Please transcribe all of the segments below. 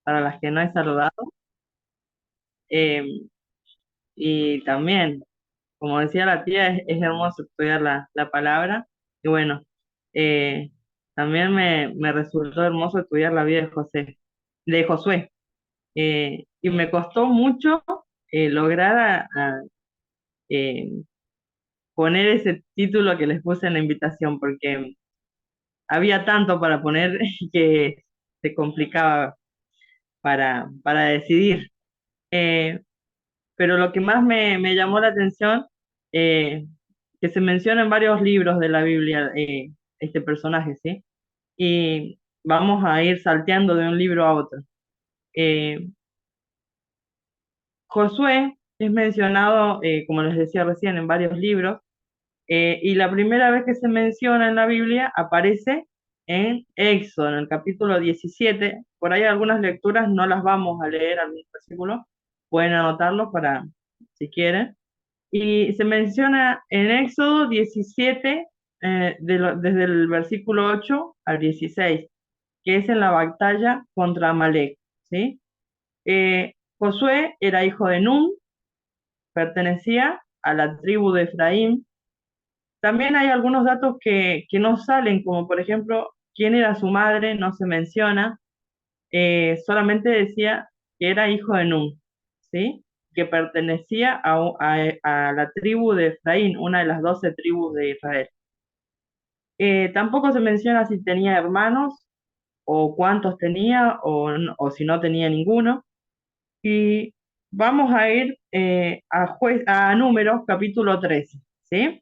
para las que no he saludado. Eh, y también, como decía la tía, es hermoso estudiar la palabra. Y bueno, eh, también me resultó hermoso estudiar la vida de Josué. Y me costó mucho lograr eh, poner ese título que les puse en la invitación, porque había tanto para poner que se complicaba para decidir. Eh, pero lo que más me llamó la atención, eh, que se menciona en varios libros de la Biblia, este personaje, ¿sí? Y vamos a ir salteando de un libro a otro. Eh, Josué es mencionado, como les decía recién, en varios libros, y la primera vez que se menciona en la Biblia aparece en Éxodo, en el capítulo 17. Por ahí algunas lecturas no las vamos a leer, algún versículo, pueden anotarlo para, si quieren. Y se menciona en Éxodo 17, desde el versículo 8 al 16, que es en la batalla contra Amalek, ¿sí? Josué era hijo de Nun, pertenecía a la tribu de Efraín. También hay algunos datos que no salen, como por ejemplo, quién era su madre, no se menciona, solamente decía que era hijo de Nun, ¿sí? Que pertenecía a la tribu de Efraín, una de las 12 tribus de Israel. Tampoco se menciona si tenía hermanos o cuántos tenía o si no tenía ninguno. Y vamos a ir a Números capítulo 13, ¿sí?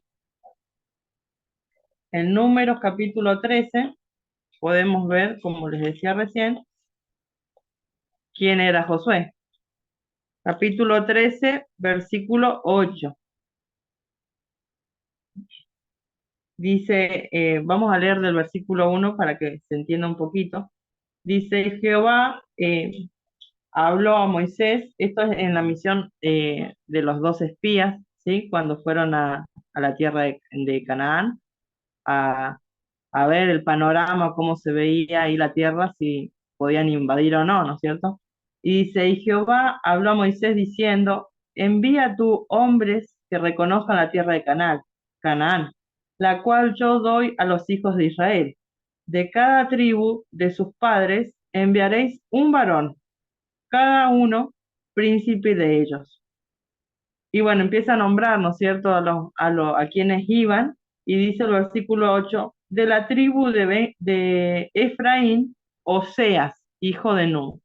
En Números capítulo 13 podemos ver, como les decía recién, quién era Josué. Capítulo 13, versículo 8. Dice, vamos a leer del versículo 1 para que se entienda un poquito. Dice, Jehová habló a Moisés, esto es en la misión de los 12 espías, ¿sí? Cuando fueron a la tierra de Canaán, a, a ver el panorama, cómo se veía ahí la tierra, si podían invadir o no, ¿no es cierto? Y dice, y Jehová habló a Moisés diciendo, envía tú hombres que reconozcan la tierra de Canaán, la cual yo doy a los hijos de Israel. De cada tribu de sus padres enviaréis un varón, cada uno príncipe de ellos. Y bueno, empieza a nombrar, ¿no es cierto?, a quienes iban, y dice el versículo 8 de la tribu de Efraín, Oseas, hijo de Nun.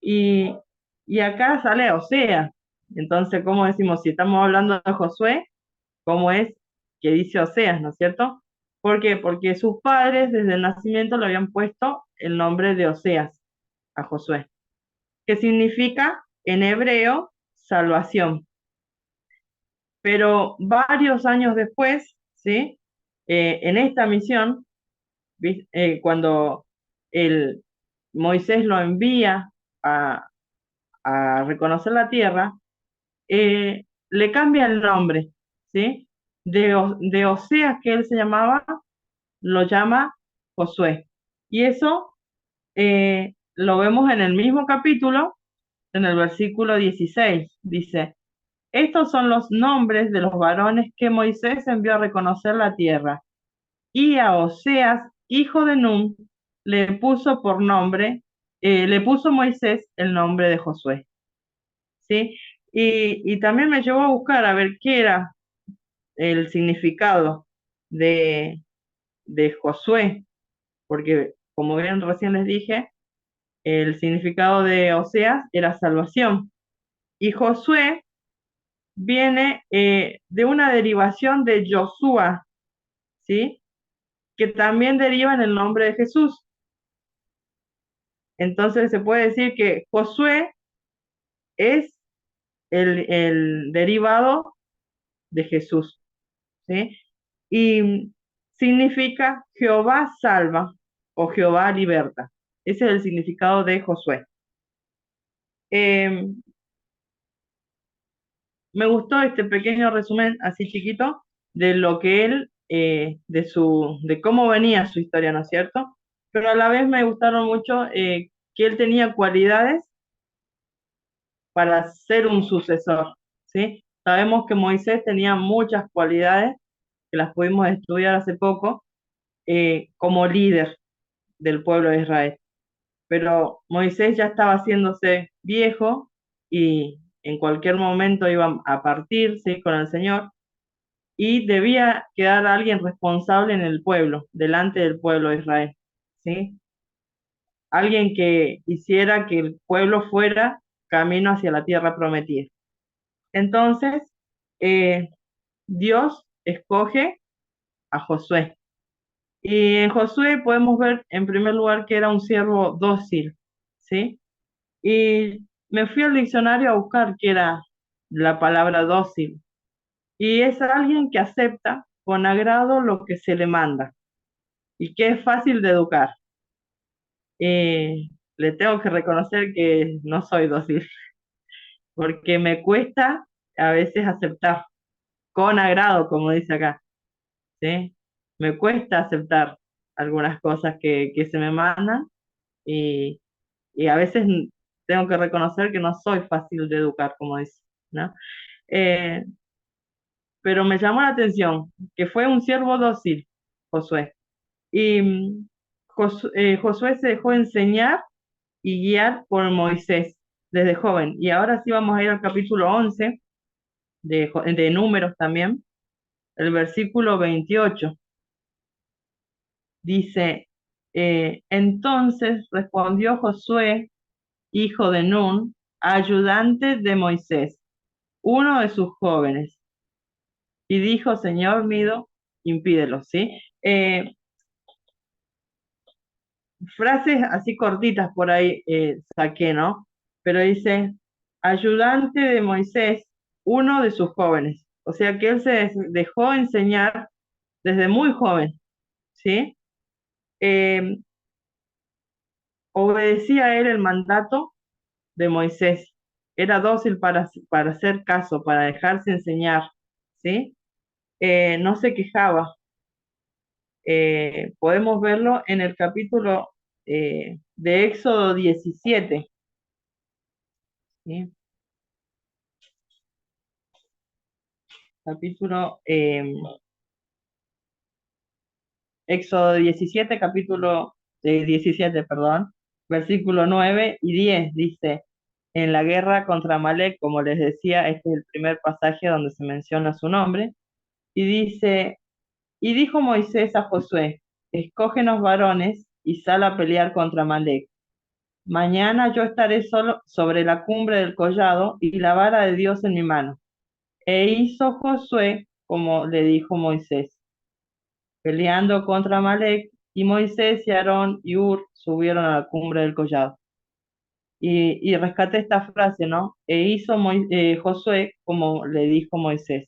Y, y acá sale Oseas. Entonces, ¿cómo decimos? Si estamos hablando de Josué, ¿cómo es que dice Oseas, ¿no es cierto? ¿Por qué? Porque sus padres desde el nacimiento le habían puesto el nombre de Oseas a Josué, que significa en hebreo salvación. Pero varios años después, ¿sí? En esta misión, cuando el Moisés lo envía a, a reconocer la tierra, le cambia el nombre, ¿sí? De Oseas, que él se llamaba, lo llama Josué. Y eso lo vemos en el mismo capítulo, en el versículo 16. Dice, estos son los nombres de los varones que Moisés envió a reconocer la tierra. Y a Oseas, hijo de Nun, le puso Moisés el nombre de Josué. ¿Sí? Y también me llevó a buscar a ver qué era el significado de, de Josué, porque como bien recién les dije, el significado de Oseas era salvación. Y Josué viene de una derivación de Josué, ¿sí? Que también deriva en el nombre de Jesús. Entonces se puede decir que Josué es el derivado de Jesús, ¿sí? Y significa Jehová salva o Jehová liberta. Ese es el significado de Josué. Eh, Me gustó este pequeño resumen así chiquito de lo que él, de cómo venía su historia, ¿no es cierto? Pero a la vez me gustaron mucho que él tenía cualidades para ser un sucesor, ¿sí? Sabemos que Moisés tenía muchas cualidades, que las pudimos estudiar hace poco, como líder del pueblo de Israel. Pero Moisés ya estaba haciéndose viejo y en cualquier momento iba a partir, ¿sí? Con el Señor, y debía quedar alguien responsable en el pueblo, delante del pueblo de Israel, ¿sí? Alguien que hiciera que el pueblo fuera camino hacia la tierra prometida. Entonces, eh, Dios escoge a Josué. Y en Josué podemos ver en primer lugar que era un siervo dócil, ¿sí? Y me fui al diccionario a buscar qué era la palabra dócil. Y es alguien que acepta con agrado lo que se le manda y que es fácil de educar. Le tengo que reconocer que no soy dócil, porque me cuesta a veces aceptar con agrado, como dice acá, ¿sí? Me cuesta aceptar algunas cosas que se me mandan y, y a veces tengo que reconocer que no soy fácil de educar, como dice, ¿no? Eh, pero me llamó la atención que fue un siervo dócil, Josué. Y Josué se dejó enseñar y guiar por Moisés desde joven. Y ahora sí vamos a ir al capítulo 11 de Números también, el versículo 28. Dice, entonces respondió Josué, hijo de Nun, ayudante de Moisés, uno de sus jóvenes, y dijo, Señor mío, impídelo, ¿sí? Frases así cortitas por ahí saqué, ¿no? Pero dice, ayudante de Moisés, uno de sus jóvenes. O sea que él se dejó enseñar desde muy joven, ¿sí? Eh, obedecía a él el mandato de Moisés. Era dócil para hacer caso, para dejarse enseñar, ¿sí? No se quejaba. Podemos verlo en el capítulo de Éxodo 17, ¿sí? Capítulo Éxodo 17, capítulo 17, perdón, versículo 9 y 10 dice, en la guerra contra Amalek, como les decía, este es el primer pasaje donde se menciona su nombre, y dice, y dijo Moisés a Josué, escógenos varones y sal a pelear contra Amalek. Mañana yo estaré solo sobre la cumbre del collado y la vara de Dios en mi mano. E hizo Josué como le dijo Moisés, peleando contra Amalek, y Moisés y Aarón y Hur subieron a la cumbre del collado. Y rescaté esta frase, ¿no? E hizo Josué como le dijo Moisés.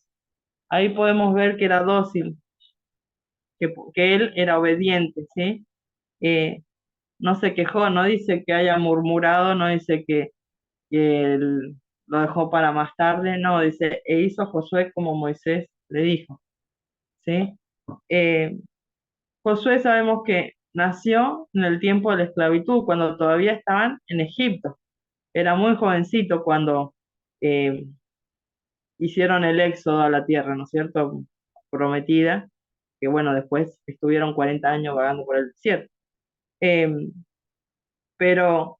Ahí podemos ver que era dócil, que él era obediente, ¿sí? Eh, no se quejó, no dice que haya murmurado, no dice que él lo dejó para más tarde, no, dice, e hizo Josué como Moisés le dijo, ¿sí? Eh, Josué sabemos que nació en el tiempo de la esclavitud, cuando todavía estaban en Egipto. Era muy jovencito cuando eh, hicieron el éxodo a la tierra, ¿no es cierto? Prometida, que bueno, después estuvieron 40 años vagando por el desierto. Eh, pero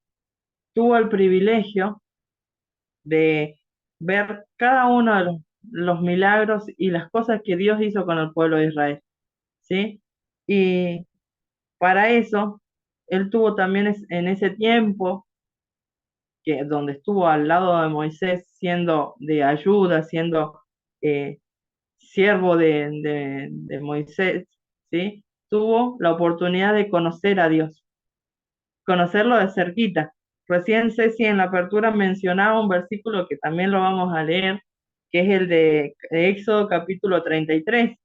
tuvo el privilegio de ver cada uno de los milagros y las cosas que Dios hizo con el pueblo de Israel, ¿sí? Y para eso, él tuvo también en ese tiempo, donde estuvo al lado de Moisés siendo de ayuda, siendo eh, siervo de Moisés, ¿sí? Tuvo la oportunidad de conocer a Dios, conocerlo de cerquita. Recién Ceci en la apertura mencionaba un versículo que también lo vamos a leer, que es el de Éxodo capítulo 33,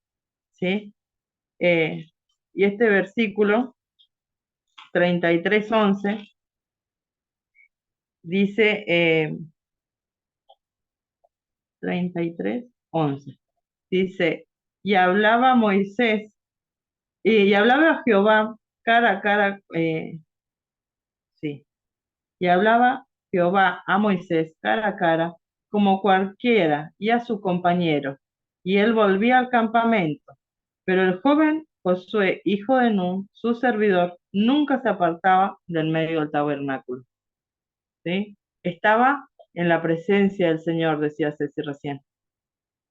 ¿sí? Eh, y este versículo 33:11 dice 33:11 dice, y hablaba Moisés, y hablaba Jehová cara a cara, sí, Y hablaba Jehová a Moisés cara a cara, como cualquiera, y a su compañero. Y él volvía al campamento. Pero el joven Josué, hijo de Nun, su servidor, nunca se apartaba del medio del tabernáculo. ¿Sí? Estaba en la presencia del Señor, decía Ceci recién.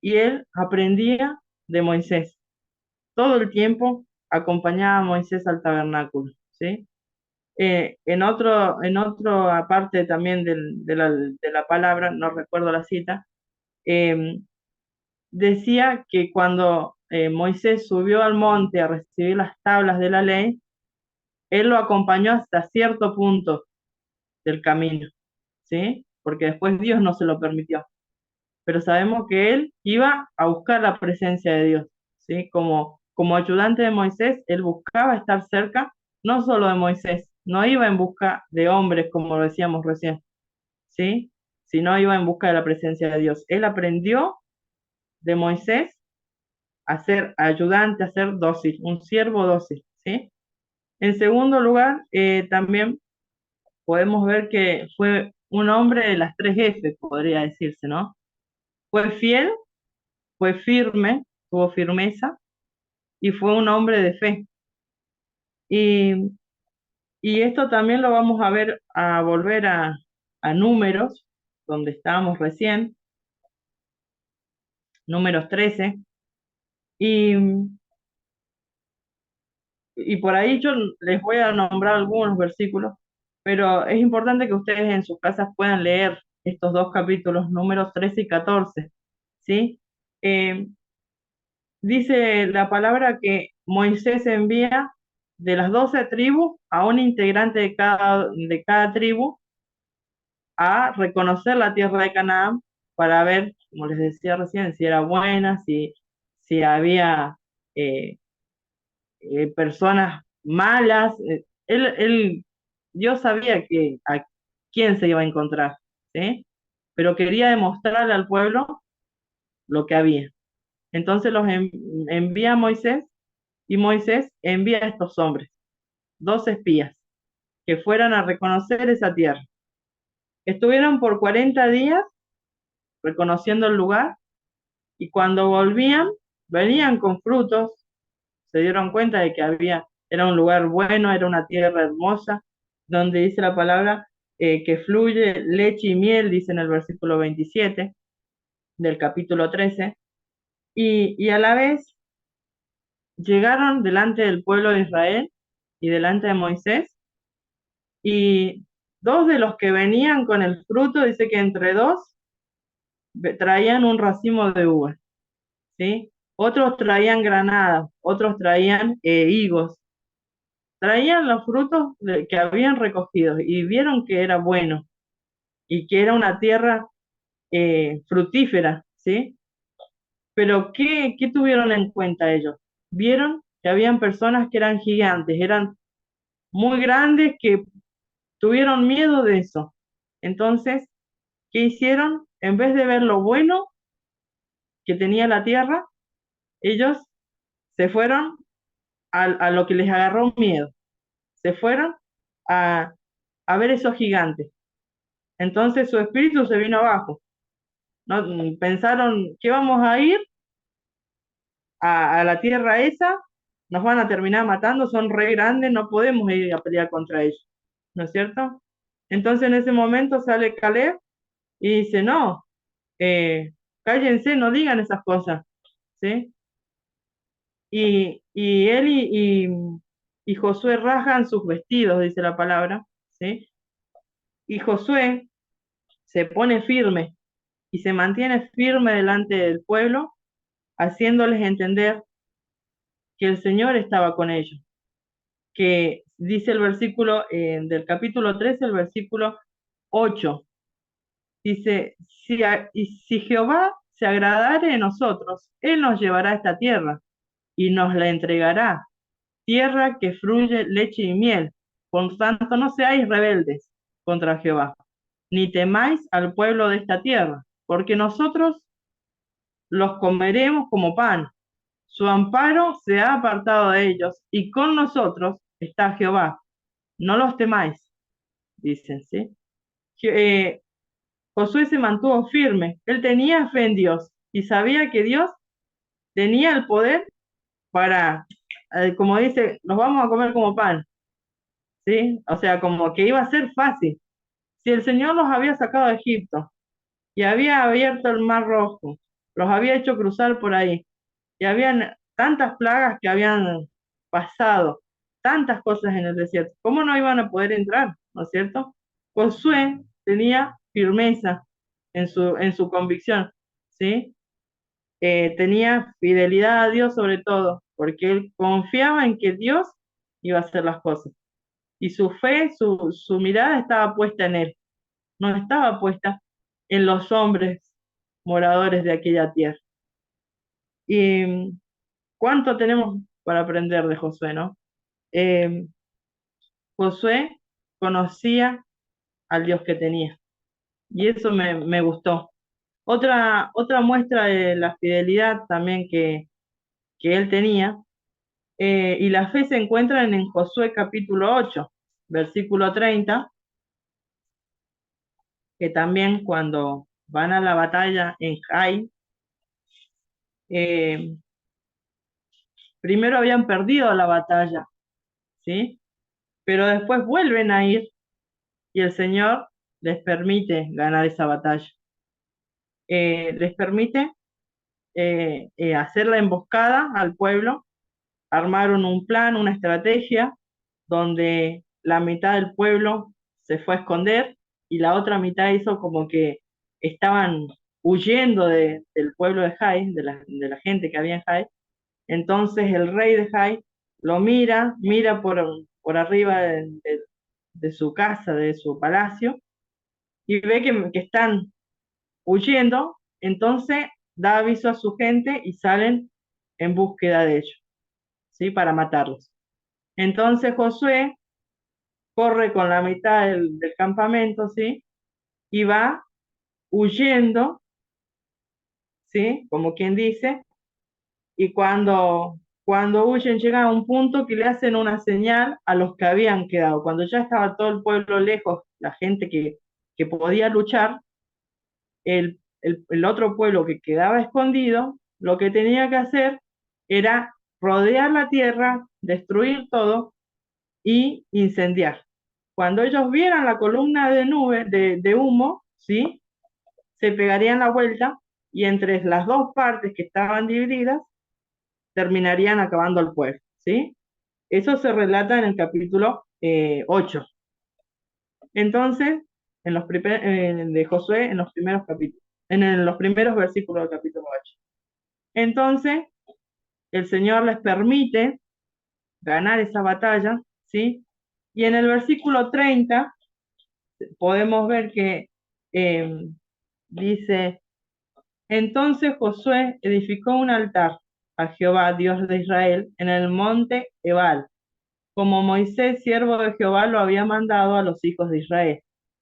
Y él aprendía de Moisés. Todo el tiempo acompañaba a Moisés al tabernáculo. ¿Sí? En otra parte también de la palabra, no recuerdo la cita, eh, decía que cuando Moisés subió al monte a recibir las tablas de la ley, él lo acompañó hasta cierto punto del camino, ¿sí? Porque después Dios no se lo permitió. Pero sabemos que él iba a buscar la presencia de Dios, ¿sí? Como ayudante de Moisés, él buscaba estar cerca, no solo de Moisés, no iba en busca de hombres, como lo decíamos recién, ¿sí? Sino iba en busca de la presencia de Dios. Él aprendió de Moisés a ser ayudante, a ser dócil, un siervo dócil, ¿sí? En segundo lugar, también podemos ver que fue un hombre de las tres F, podría decirse, ¿no? Fue fiel, fue firme, tuvo firmeza y fue un hombre de fe. Y, y esto también lo vamos a ver, a volver a Números, donde estábamos recién, Números 13, y, y por ahí yo les voy a nombrar algunos versículos, pero es importante que ustedes en sus casas puedan leer estos dos capítulos, Números 13 y 14, ¿sí? Eh, Dice la palabra que Moisés envía de las 12 tribus a un integrante de cada tribu a reconocer la tierra de Canaán para ver, como les decía recién, si era buena, si había eh, personas malas. Dios sabía a quién se iba a encontrar, ¿sí? Pero quería demostrarle al pueblo lo que había. Entonces los envía a Moisés y Moisés envía a estos hombres, 2 espías, que fueran a reconocer esa tierra. Estuvieron por 40 días reconociendo el lugar y cuando volvían, venían con frutos, se dieron cuenta de que era un lugar bueno, era una tierra hermosa, donde dice la palabra que fluye leche y miel, dice en el versículo 27 del capítulo 13, y a la vez llegaron delante del pueblo de Israel y delante de Moisés, y dos de los que venían con el fruto, dice que entre dos traían un racimo de uvas, ¿sí? Otros traían granadas, otros traían higos, traían los frutos que habían recogido y vieron que era bueno y que era una tierra fructífera, ¿sí? Pero ¿qué tuvieron en cuenta ellos? Vieron que habían personas que eran gigantes, eran muy grandes, que tuvieron miedo de eso. Entonces, ¿qué hicieron? En vez de ver lo bueno que tenía la tierra, ellos se fueron a lo que les agarró miedo. Se fueron a, a ver esos gigantes. Entonces su espíritu se vino abajo, ¿no? Pensaron que vamos a ir a la tierra esa, nos van a terminar matando, son re grandes, no podemos ir a pelear contra ellos, ¿no es cierto? Entonces en ese momento sale Caleb y dice, no, cállense, no digan esas cosas, ¿sí? Y él y Josué rasgan sus vestidos, dice la palabra, ¿sí? Y Josué se pone firme y se mantiene firme delante del pueblo, haciéndoles entender que el Señor estaba con ellos, que dice el versículo del capítulo 13, el versículo 8, dice, y si Jehová se agradare de nosotros, Él nos llevará a esta tierra y nos la entregará, tierra que fluye leche y miel. Por tanto, no seáis rebeldes contra Jehová, ni temáis al pueblo de esta tierra, porque nosotros los comeremos como pan. Su amparo se ha apartado de ellos, y con nosotros está Jehová. No los temáis, dicen, ¿sí? eh, Josué se mantuvo firme. Él tenía fe en Dios y sabía que Dios tenía el poder para, como dice, los vamos a comer como pan, ¿sí? O sea, como que iba a ser fácil. Si el Señor los había sacado de Egipto y había abierto el Mar Rojo, los había hecho cruzar por ahí, y habían tantas plagas que habían pasado, tantas cosas en el desierto, ¿cómo no iban a poder entrar? ¿No es cierto? Josué tenía firmeza en su convicción, ¿sí? Tenía fidelidad a Dios sobre todo, porque él confiaba en que Dios iba a hacer las cosas. Y su fe, su mirada estaba puesta en él, no estaba puesta en los hombres moradores de aquella tierra. Y cuánto tenemos para aprender de Josué, ¿no? Eh, Josué conocía al Dios que tenía, y eso me gustó. Otra muestra de la fidelidad también que él tenía, y la fe se encuentra en Josué capítulo 8 versículo 30, que también cuando van a la batalla en Jai, eh, primero habían perdido la batalla, ¿sí? Pero después vuelven a ir y el Señor les permite ganar esa batalla. Les permite hacer la emboscada al pueblo, armaron un plan, una estrategia, donde la mitad del pueblo se fue a esconder y la otra mitad hizo como que estaban huyendo del pueblo de Jai, de la gente que había en Jai. Entonces el rey de Jai lo mira por arriba de su casa, de su palacio, y ve que están huyendo, entonces da aviso a su gente y salen en búsqueda de ellos, ¿sí? Para matarlos. Entonces Josué corre con la mitad del campamento, ¿sí? Y va huyendo, ¿sí? Como quien dice, y cuando huyen llegan a un punto que le hacen una señal a los que habían quedado. Cuando ya estaba todo el pueblo lejos, la gente que podía luchar, el otro pueblo que quedaba escondido, lo que tenía que hacer era rodear la tierra, destruir todo y incendiar. Cuando ellos vieran la columna de nube, de humo, ¿sí? Se pegarían la vuelta y entre las dos partes que estaban divididas terminarían acabando al pueblo, ¿sí? Eso se relata en el capítulo 8. Entonces, de Josué, en los primeros capítulos, los primeros versículos del capítulo 8. Entonces, el Señor les permite ganar esa batalla, ¿sí? Y en el versículo 30 podemos ver que eh, dice, entonces Josué edificó un altar a Jehová, Dios de Israel, en el monte Ebal, como Moisés, siervo de Jehová, lo había mandado a los hijos de Israel.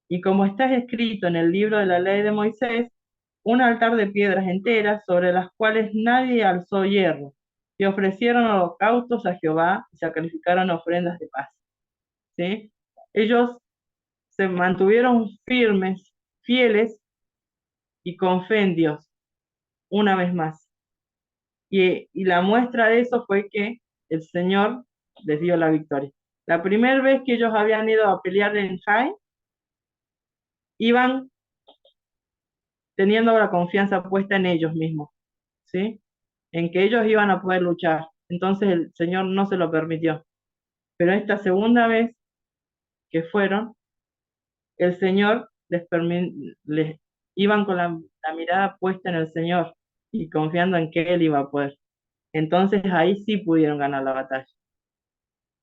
Y como está escrito en el libro de la ley de Moisés, un altar de piedras enteras sobre las cuales nadie alzó hierro. Y ofrecieron holocaustos a Jehová y sacrificaron ofrendas de paz. ¿Sí? Ellos se mantuvieron firmes, fieles y con fe en Dios, una vez más. Y la muestra de eso fue que el Señor les dio la victoria. La primera vez que ellos habían ido a pelear en Jai, iban teniendo la confianza puesta en ellos mismos, ¿sí? En que ellos iban a poder luchar. Entonces el Señor no se lo permitió. Pero esta segunda vez que fueron, el Señor les iban con la mirada puesta en el Señor y confiando en que Él iba a poder. Entonces ahí sí pudieron ganar la batalla.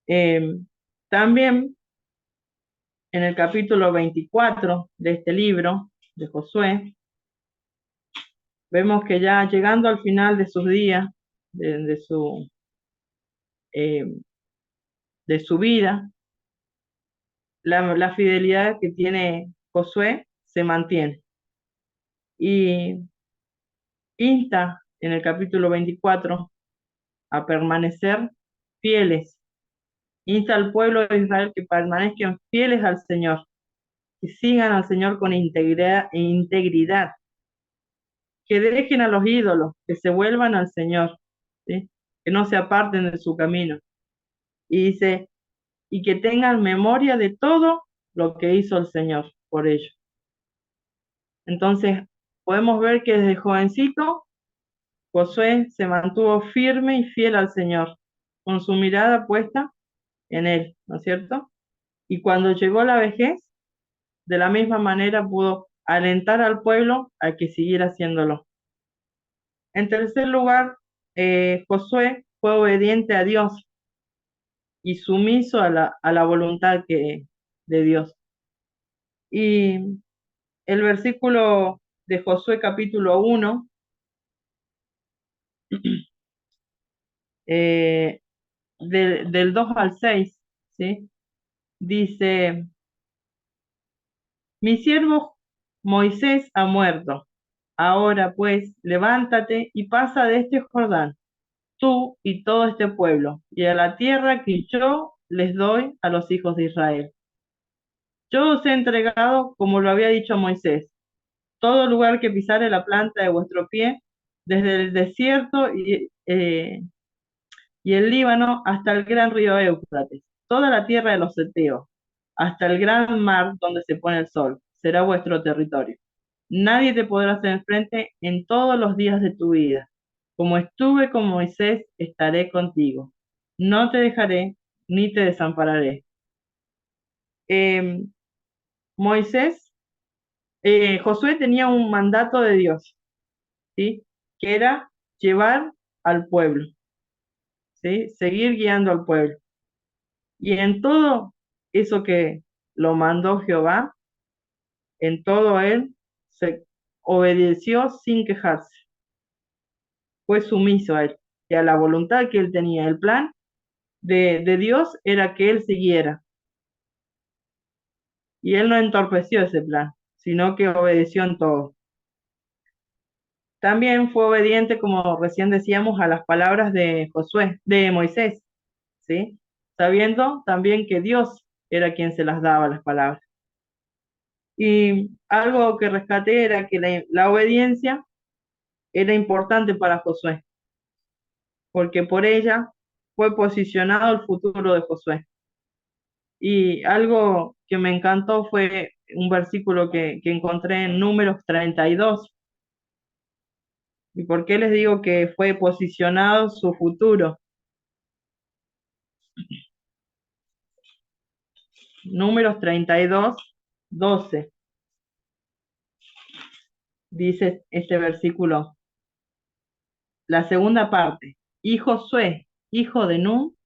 Eh, También en el capítulo 24 de este libro de Josué, vemos que ya llegando al final de sus días, de eh, de su vida, la fidelidad que tiene Josué se mantiene. Y insta en el capítulo 24 a permanecer fieles. Insta al pueblo de Israel que permanezcan fieles al Señor, que sigan al Señor con integridad, que dejen a los ídolos, que se vuelvan al Señor, ¿sí? Que no se aparten de su camino. Y dice, y que tengan memoria de todo lo que hizo el Señor por ellos. Entonces, podemos ver que desde jovencito, Josué se mantuvo firme y fiel al Señor, con su mirada puesta en Él, ¿no es cierto? Y cuando llegó la vejez, de la misma manera pudo alentar al pueblo a que siguiera haciéndolo. En tercer lugar, Josué fue obediente a Dios y sumiso a la voluntad de Dios. Y el versículo de Josué capítulo 1, del 2 al 6, ¿sí? Dice, mi siervo Moisés ha muerto. Ahora pues, levántate y pasa de este Jordán, tú y todo este pueblo, y a la tierra que yo les doy a los hijos de Israel. Yo os he entregado, como lo había dicho Moisés, todo lugar que pisare la planta de vuestro pie, desde el desierto y el Líbano hasta el gran río Éufrates, toda la tierra de los Heteos, hasta el gran mar donde se pone el sol, será vuestro territorio. Nadie te podrá hacer frente en todos los días de tu vida. Como estuve con Moisés, estaré contigo. No te dejaré ni te desampararé. Eh, Moisés, Josué tenía un mandato de Dios, ¿sí? Que era llevar al pueblo, ¿sí? Seguir guiando al pueblo. Y en todo eso que lo mandó Jehová, en todo él se obedeció sin quejarse, fue sumiso a él y a la voluntad que él tenía. El plan de Dios era que él siguiera y él no entorpeció ese plan, sino que obedeció en todo. También fue obediente, como recién decíamos, a las palabras de Josué, de Moisés, ¿sí? Sabiendo también que Dios era quien se las daba las palabras. Y algo que rescaté era que la obediencia era importante para Josué, porque por ella fue posicionado el futuro de Josué. Y algo que me encantó fue un versículo que encontré en Números 32. ¿Y por qué les digo que fue posicionado su futuro? Números 32, 12. Dice este versículo, la segunda parte. Y Josué, hijo de Nun,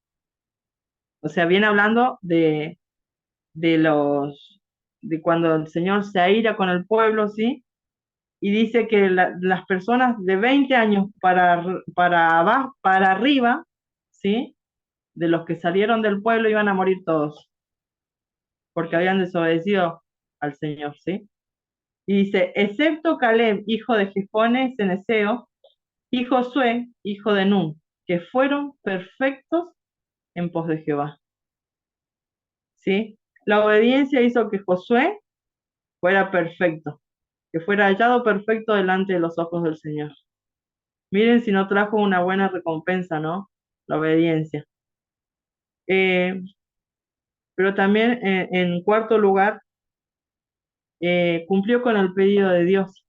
o sea, viene hablando de de cuando el Señor se aira con el pueblo, ¿sí? Y dice que las personas de 20 años para abajo, para arriba, ¿sí? De los que salieron del pueblo iban a morir todos, porque habían desobedecido al Señor, ¿sí? Y dice, excepto Caleb, hijo de Jefone, ceneseo, y Josué, hijo de Nun, que fueron perfectos en pos de Jehová, ¿sí? La obediencia hizo que Josué fuera perfecto, que fuera hallado perfecto delante de los ojos del Señor. Miren si no trajo una buena recompensa, ¿no? La obediencia. Eh, pero también, en cuarto lugar, cumplió con el pedido de Dios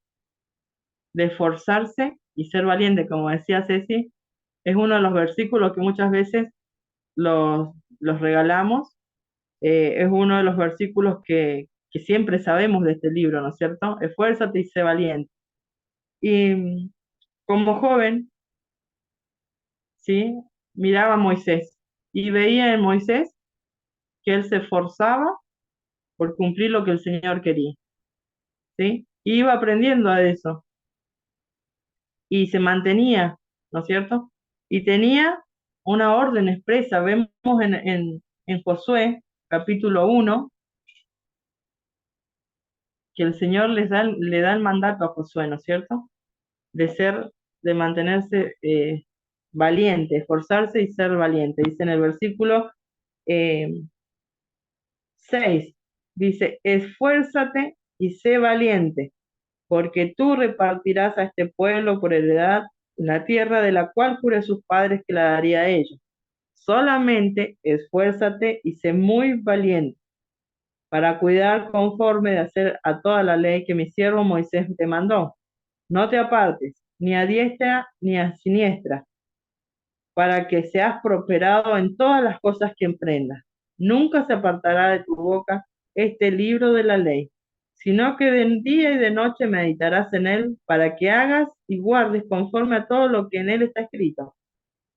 de esforzarse y ser valiente, como decía Ceci, es uno de los versículos que muchas veces los regalamos, es uno de los versículos que siempre sabemos de este libro, ¿no es cierto? Esfuérzate y sé valiente. Y como joven, ¿sí? Miraba a Moisés y veía en Moisés que él se esforzaba por cumplir lo que el Señor quería, ¿sí? Y iba aprendiendo a eso y se mantenía, ¿no es cierto? Y tenía una orden expresa. Vemos en Josué, capítulo 1, que el Señor le da el mandato a Josué, ¿no es cierto? De ser, de mantenerse valiente, esforzarse y ser valiente. Dice en el versículo eh, 6, dice, esfuérzate y sé valiente, porque tú repartirás a este pueblo por heredad la tierra de la cual juré sus padres que la daría a ellos. Solamente esfuérzate y sé muy valiente para cuidar conforme de hacer a toda la ley que mi siervo Moisés te mandó. No te apartes, ni a diestra ni a siniestra, para que seas prosperado en todas las cosas que emprendas. Nunca se apartará de tu boca este libro de la ley, sino que de día y de noche meditarás en él, para que hagas y guardes conforme a todo lo que en él está escrito,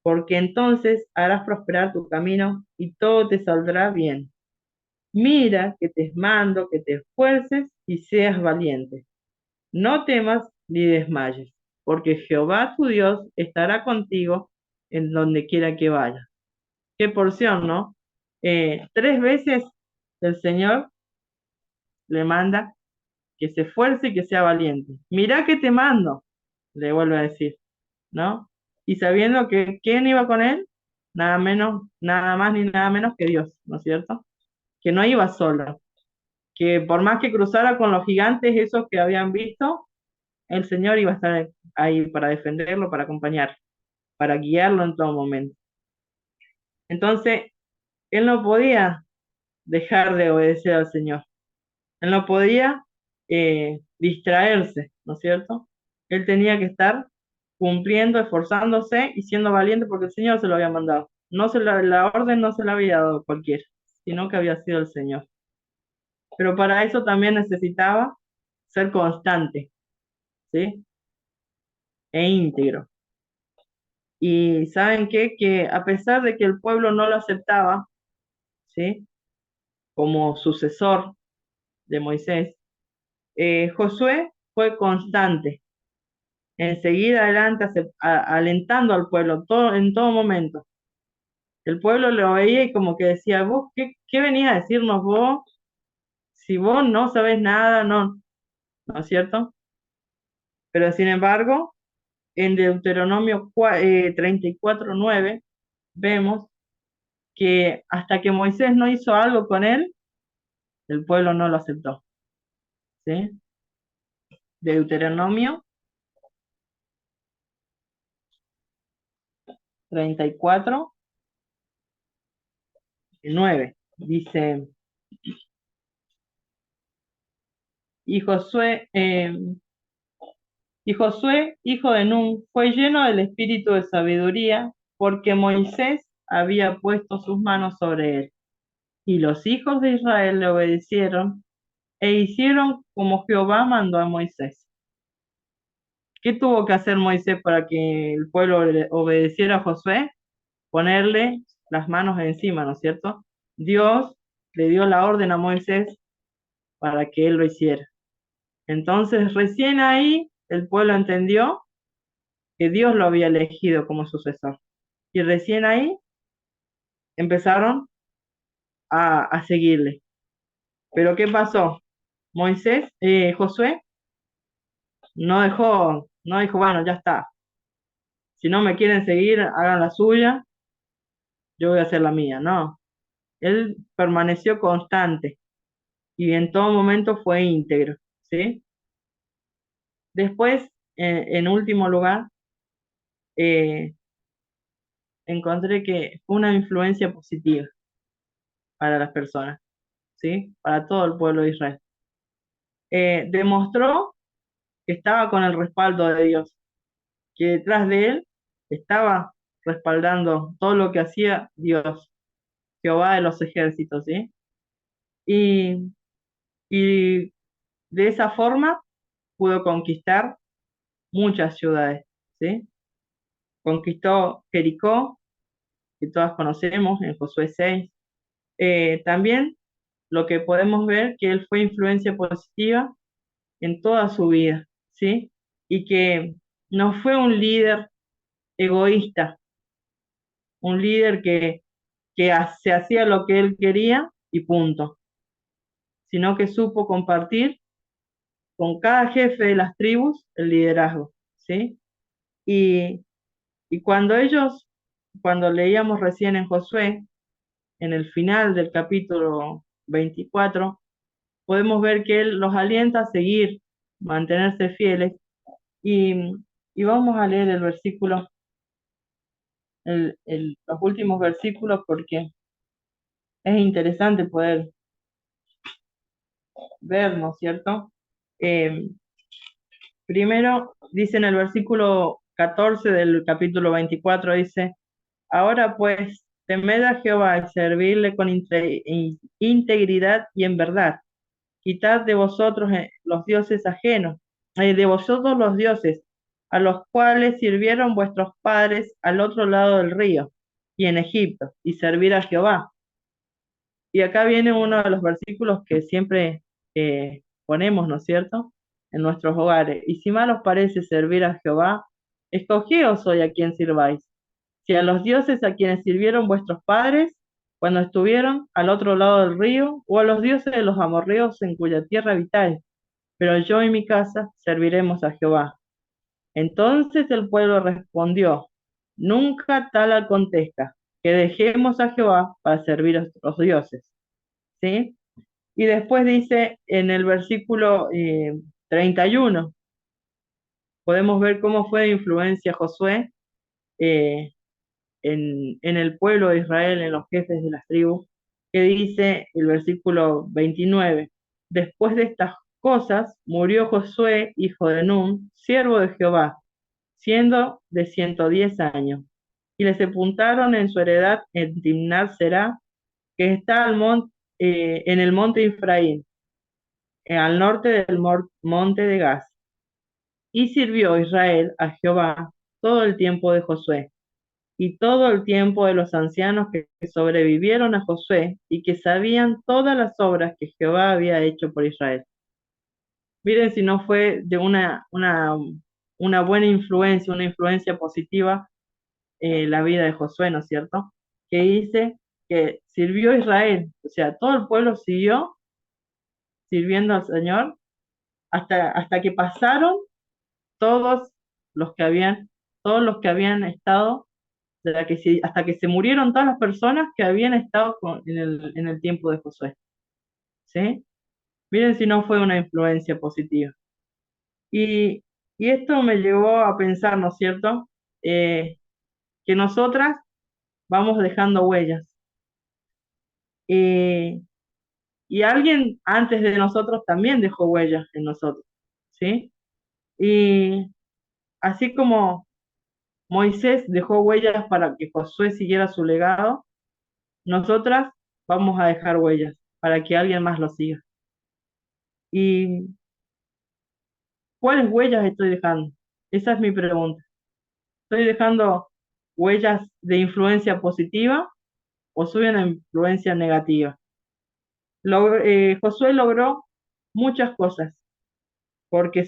porque entonces harás prosperar tu camino y todo te saldrá bien. Mira que te mando que te esfuerces y seas valiente. No temas ni desmayes, porque Jehová tu Dios estará contigo en donde quiera que vayas. Qué porción, ¿no? Tres veces el Señor le manda que se esfuerce y que sea valiente. Mirá que te mando, le vuelve a decir, ¿no? Y sabiendo que quién iba con él, nada menos, nada más ni nada menos que Dios, ¿no es cierto? Que no iba solo, que por más que cruzara con los gigantes esos que habían visto, el Señor iba a estar ahí para defenderlo, para acompañarlo, para guiarlo en todo momento. Entonces, él no podía dejar de obedecer al Señor. Él no podía distraerse, ¿no es cierto? Él tenía que estar cumpliendo, esforzándose y siendo valiente porque el Señor se lo había mandado. No la orden no se la había dado cualquiera, sino que había sido el Señor. Pero para eso también necesitaba ser constante, ¿sí? E íntegro. Y ¿saben qué? Que a pesar de que el pueblo no lo aceptaba, ¿sí? Como sucesor de Moisés, Josué fue constante en seguir adelante, alentando al pueblo en todo momento. El pueblo lo veía y como que decía, vos, ¿qué venís a decirnos vos? Si vos no sabés nada, no, ¿no es cierto? Pero sin embargo, en Deuteronomio 34:9 vemos que hasta que Moisés no hizo algo con él, el pueblo no lo aceptó, ¿sí? Deuteronomio 34:9 dice, y Josué, hijo de Nun, fue lleno del espíritu de sabiduría, porque Moisés había puesto sus manos sobre él. Y los hijos de Israel le obedecieron e hicieron como Jehová mandó a Moisés. ¿Qué tuvo que hacer Moisés para que el pueblo le obedeciera a Josué? Ponerle las manos encima, ¿no es cierto? Dios le dio la orden a Moisés para que él lo hiciera. Entonces, recién ahí el pueblo entendió que Dios lo había elegido como sucesor. Y recién ahí empezaron a seguirle. Pero ¿qué pasó? Josué, no dijo, bueno, ya está. Si no me quieren seguir, hagan la suya, yo voy a hacer la mía. No, él permaneció constante y en todo momento fue íntegro, ¿sí? Después, en último lugar, eh, encontré que fue una influencia positiva para las personas, ¿sí? Para todo el pueblo de Israel. Demostró que estaba con el respaldo de Dios, que detrás de él estaba respaldando todo lo que hacía Dios, Jehová de los ejércitos, ¿sí? Y, y de esa forma pudo conquistar muchas ciudades, ¿sí? Conquistó Jericó, que todas conocemos en Josué 6. También lo que podemos ver que él fue influencia positiva en toda su vida, ¿sí? Y que no fue un líder egoísta, un líder que se hacía lo que él quería y punto, sino que supo compartir con cada jefe de las tribus el liderazgo, ¿sí? Y, y cuando leíamos recién en Josué, en el final del capítulo 24, podemos ver que Él los alienta a seguir, mantenerse fieles. Y, y vamos a leer el versículo, los últimos versículos, porque es interesante poder ver, ¿no es cierto? Eh, Primero, dice en el versículo 14 del capítulo 24, dice, ahora pues, temed a Jehová y servirle con integridad y en verdad. Quitad de vosotros los dioses ajenos, de vosotros los dioses, a los cuales sirvieron vuestros padres al otro lado del río y en Egipto, y servir a Jehová. Y acá viene uno de los versículos que siempre ponemos, ¿no es cierto?, en nuestros hogares. Y si mal os parece servir a Jehová, escogíos hoy a quien sirváis. Si a los dioses a quienes sirvieron vuestros padres cuando estuvieron al otro lado del río, o a los dioses de los amorreos en cuya tierra habitáis. Pero yo y mi casa serviremos a Jehová. Entonces el pueblo respondió, nunca tal acontezca, que dejemos a Jehová para servir a los dioses. ¿Sí? Y después dice en el versículo 31, podemos ver cómo fue de influencia Josué eh, en el pueblo de Israel, en los jefes de las tribus, que dice el versículo 29, después de estas cosas murió Josué, hijo de Nun, siervo de Jehová, siendo de 110 años, y le sepultaron en su heredad en Timnat Será, que está en el monte Efraín, al norte del monte de Gaz. Y sirvió Israel a Jehová todo el tiempo de Josué, y todo el tiempo de los ancianos que sobrevivieron a Josué, y que sabían todas las obras que Jehová había hecho por Israel. Miren si no fue de una buena influencia, una influencia positiva, la vida de Josué, ¿no es cierto? Que dice que sirvió a Israel, o sea, todo el pueblo siguió sirviendo al Señor hasta que pasaron todos los que habían, todos los que habían estado, hasta que se murieron todas las personas que habían estado en el tiempo de Josué. ¿Sí? Miren si no fue una influencia positiva. Y, y esto me llevó a pensar, ¿no es cierto? Que nosotras vamos dejando huellas. Eh, y alguien antes de nosotros también dejó huellas en nosotros. ¿Sí? Y así como Moisés dejó huellas para que Josué siguiera su legado, nosotras vamos a dejar huellas para que alguien más lo siga. ¿Y cuáles huellas estoy dejando? Esa es mi pregunta. ¿Estoy dejando huellas de influencia positiva o soy una influencia negativa? Josué logró muchas cosas, porque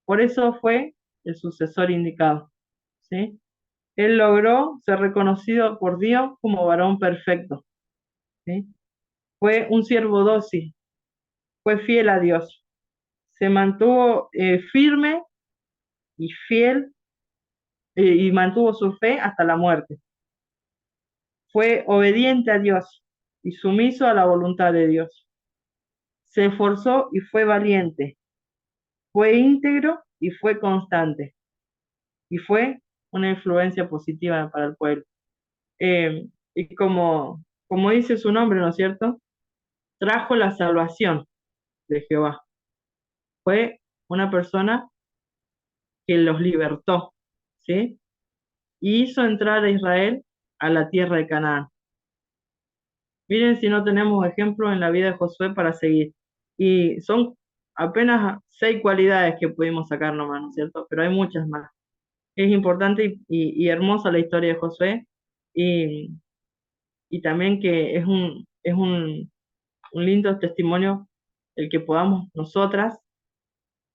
por eso fue el sucesor indicado. ¿Sí? Él logró ser reconocido por Dios como varón perfecto. ¿Sí? Fue un siervo dócil, fue fiel a Dios, se mantuvo firme y fiel y mantuvo su fe hasta la muerte. Fue obediente a Dios y sumiso a la voluntad de Dios. Se esforzó y fue valiente. Fue íntegro y fue constante. Y fue una influencia positiva para el pueblo. Y como dice su nombre, ¿no es cierto? Trajo la salvación de Jehová. Fue una persona que los libertó, ¿sí? Y hizo entrar a Israel a la tierra de Canaán. Miren si no tenemos ejemplo en la vida de Josué para seguir. Y son apenas 6 cualidades que pudimos sacar nomás, ¿no es cierto? Pero hay muchas más. Es importante y hermosa la historia de Josué y, y también que un lindo testimonio el que podamos nosotras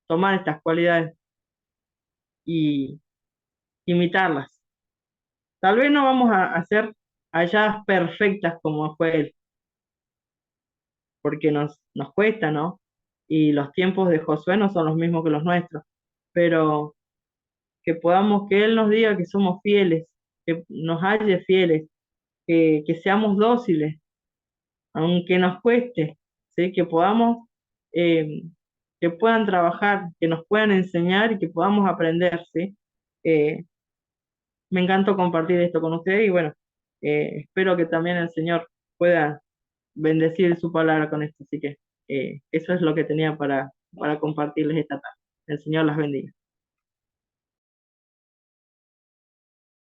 tomar estas cualidades y imitarlas. Tal vez no vamos a hacer allá perfectas como fue él, porque nos cuesta, ¿no? Y los tiempos de Josué no son los mismos que los nuestros, pero que Él nos diga que somos fieles, que nos halle fieles, que seamos dóciles, aunque nos cueste, ¿sí? Que podamos eh, que puedan trabajar, que nos puedan enseñar y que podamos aprender, ¿sí? Eh, Me encantó compartir esto con ustedes y bueno, espero que también el Señor pueda bendecir su palabra con esto. Así que eso es lo que tenía para compartirles esta tarde. El Señor las bendiga.